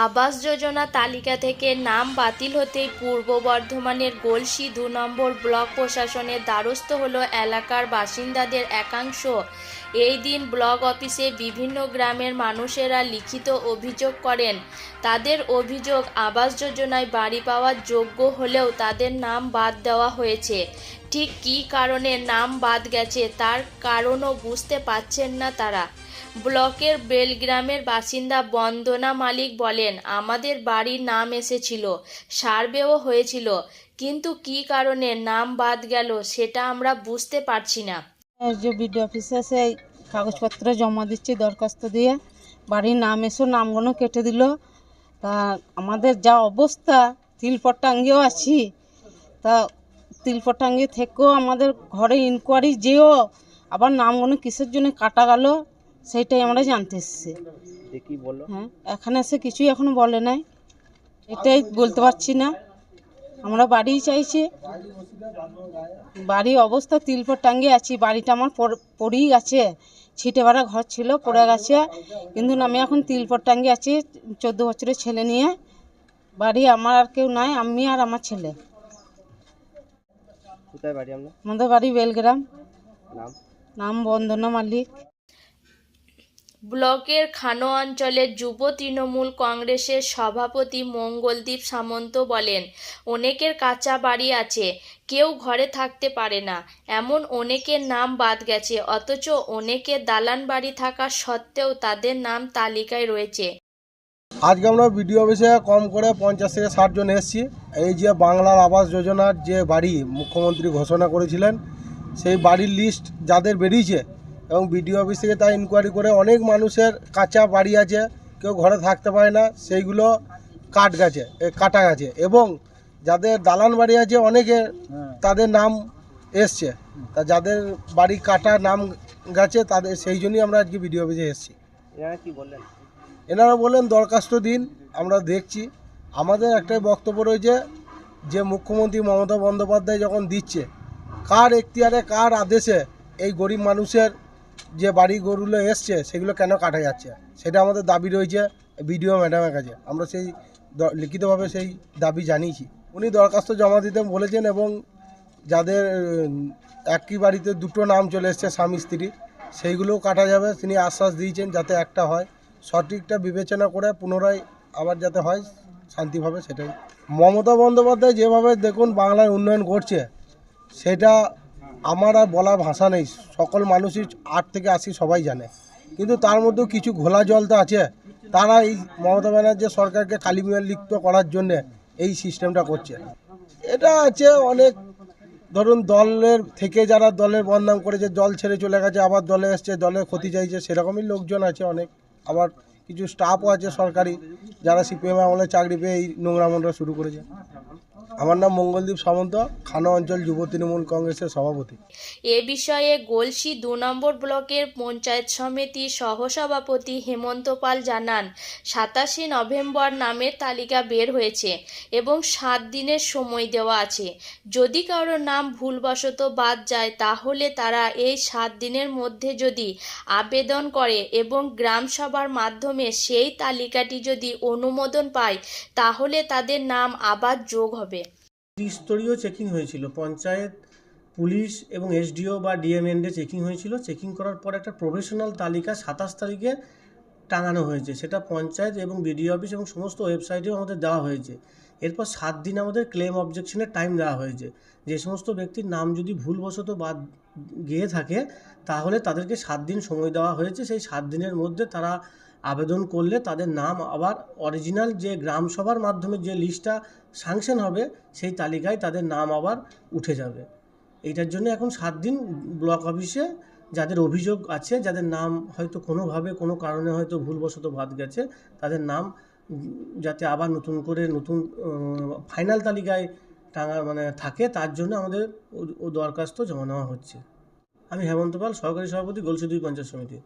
আবাস যোজনা তালিকা থেকে নাম বাতিল হতেই পূর্ব বর্ধমানের গলসি ২ নম্বর ব্লক প্রশাসনের দ্বারস্থ হলো এলাকার বাসিন্দাদের একাংশ। এই দিন ব্লক অফিসে বিভিন্ন গ্রামের মানুষেরা লিখিত অভিযোগ করেন। তাদের অভিযোগ, আবাস যোজনায় বাড়ি পাওয়ার যোগ্য হলেও তাদের নাম বাদ দেওয়া হয়েছে। ঠিক কী কারণে নাম বাদ গেছে তার কারণও বুঝতে পারছেন না তারা। ব্লকের বেলগ্রামের বাসিন্দা বন্দনা মালিক বলেন, আমাদের বাড়ির নাম এসেছিল, সার্ভেও হয়েছিল, কিন্তু কী কারণে নাম বাদ গেল সেটা আমরা বুঝতে পারছি না। যে বিডিও অফিসে সেই কাগজপত্র জমা দিচ্ছি দরখাস্ত দিয়ে, বাড়ির নাম এসে নামগুলো কেটে দিল। তা আমাদের যা অবস্থা, তিলপট্টাঙ্গেও আছি, তা তিলপট্টাঙ্গি থেকেও আমাদের ঘরে ইনকোয়ারি যেও আবার নামগুলো কিসের জন্য কাটা গেল সেইটাই আমরা জানতে এসেছি। হ্যাঁ, এখানে এসে কিছুই এখনো বলে নাই, এটাই বলতে পারছি না। আমরা বাড়িই চাইছি, বাড়ির অবস্থা তিলপট্টাঙ্গি আছি, বাড়িটা আমার পড়েই গেছে, ছিটে ভাড়া ঘর ছিল পড়ে গেছে, কিন্তু আমি এখন তিলপট্টাঙ্গি আছি 14 বছরের ছেলে নিয়ে। বাড়ি আমার আর কেউ নাই, আমি আর আমার ছেলে। কোথায় বাড়ি আপনার? আমাদের বাড়ি বেলগ্রাম। নাম? নাম বন্দনা মালিক। ব্লকের খানো অঞ্চলের যুব তৃণমূল কংগ্রেসের সভাপতি মঙ্গলদীপ সামন্ত বলেন, অনেকের কাঁচা বাড়ি আছে, কেউ ঘরে থাকতে পারে না, এমন অনেকের নাম বাদ গেছে, অথচ অনেকের দালান বাড়ি থাকা সত্ত্বেও তাদের নাম তালিকায় রয়েছে। আজকে আমরা বিডিও অফিসে কম করে 50 থেকে 60 জন এসেছি। এই যে বাংলার আবাস যোজনার যে বাড়ি মুখ্যমন্ত্রী ঘোষণা করেছিলেন, সেই বাড়ির লিস্ট যাদের বেরিয়েছে এবং বিডিও অফিস থেকে তা ইনকোয়ারি করে অনেক মানুষের কাঁচা বাড়ি আছে, কেউ ঘরে থাকতে পারে না, সেইগুলো কাটা গেছে। এবং যাদের দালান বাড়ি আছে অনেকে তাদের নাম এসছে, তা যাদের বাড়ি কাটা নাম গেছে তাদের সেই জন্যই আমরা আজকে বিডিও অফিসে এসেছি। এনারা কি বললেন? এনারা বললেন দরখাস্ত দিন, আমরা দেখছি। আমাদের একটাই বক্তব্য রয়েছে যে মুখ্যমন্ত্রী মমতা বন্দ্যোপাধ্যায় যখন দিচ্ছে, কার এখতিয়ারে কার আদেশে এই গরিব মানুষের যে বাড়িগুলো এসছে সেগুলো কেন কাটা যাচ্ছে, সেটা আমাদের দাবি রয়েছে বিডিও ম্যাডামের কাছে। আমরা সেই লিখিতভাবে সেই দাবি জানিয়েছি। উনি দরখাস্ত জমা দিতে বলেছেন এবং যাদের একই বাড়িতে দুটো নাম চলে এসছে স্বামী স্ত্রী, সেইগুলোও কাটা যাবে তিনি আশ্বাস দিয়েছেন, যাতে একটা হয়, সঠিকটা বিবেচনা করে পুনরায় আবার যাতে হয় শান্তিভাবে। সেটাই মমতা বন্দ্যোপাধ্যায় যেভাবে দেখুন বাংলার উন্নয়ন করছে, সেটা আমার আর বলার ভাষা নেই। সকল মানুষই 8 থেকে 80 সবাই জানে, কিন্তু তার মধ্যেও কিছু ঘোলা জল তো আছে। তারা এই মমতা ব্যানার্জি সরকারকে কালিমালিপ্ত করার জন্যে এই সিস্টেমটা করছে। এটা আছে অনেক, ধরুন দলের থেকে যারা দলের বদনাম করেছে, দল ছেড়ে চলে গেছে, আবার দলে এসছে, দলের ক্ষতি চাইছে, সেরকমই লোকজন আছে অনেক। আবার কিছু স্টাফও আছে সরকারি, যারা সিপিএম আমলে চাকরি পেয়ে এই নোংরামোনরা শুরু করেছে। আমার নাম মঙ্গলদীপ সামন্ত, খানো অঞ্চল যুব তৃণমূল কংগ্রেসের সভাপতি। এ বিষয়ে গলসি 2 নম্বর ব্লকের পঞ্চায়েত সমিতির সহসভাপতি হেমন্ত পাল জানান, 27 নভেম্বর নামের তালিকা বের হয়েছে এবং 7 দিনের সময় দেওয়া আছে। যদি কারোর নাম ভুলবশত বাদ যায় তাহলে তারা এই 7 দিনের মধ্যে যদি আবেদন করে এবং গ্রামসভার মাধ্যমে সেই তালিকাটি যদি অনুমোদন পায় তাহলে তাদের নাম আবার যোগ হবে। ত্রিস্তরীয় চেকিং হয়েছিল, পঞ্চায়েত, পুলিশ এবং এসডিও বা ডিএমএনডে চেকিং হয়েছিল। চেকিং করার পর একটা প্রফেশনাল তালিকা 27 তারিখে টাঙানো হয়েছে, সেটা পঞ্চায়েত এবং বিডিও অফিস এবং সমস্ত ওয়েবসাইটেও আমাদের দেওয়া হয়েছে। এরপর 7 দিন আমাদের ক্লেম অবজেকশনের টাইম দেওয়া হয়েছে। যে সমস্ত ব্যক্তির নাম যদি ভুলবশত বাদ গিয়ে থাকে তাহলে তাদেরকে 7 দিন সময় দেওয়া হয়েছে। সেই 7 দিনের মধ্যে তারা আবেদন করলে তাদের নাম আবার অরিজিনাল যে গ্রামসভার মাধ্যমে যে লিস্টটা স্যাংশন হবে সেই তালিকায় তাদের নাম আবার উঠে যাবে। এইটার জন্য এখন 7 দিন ব্লক অফিসে যাদের অভিযোগ আছে, যাদের নাম হয়তো কোনোভাবে কোনো কারণে হয়তো ভুলবশত বাদ গেছে, তাদের নাম যাতে আবার নতুন করে ফাইনাল তালিকায় থাকে, তার জন্য আমাদের দরখাস্ত জমা নেওয়া হচ্ছে। আমি হেমন্ত পাল, সহকারী সভাপতি, গলসি 2 পঞ্চায়েত সমিতি।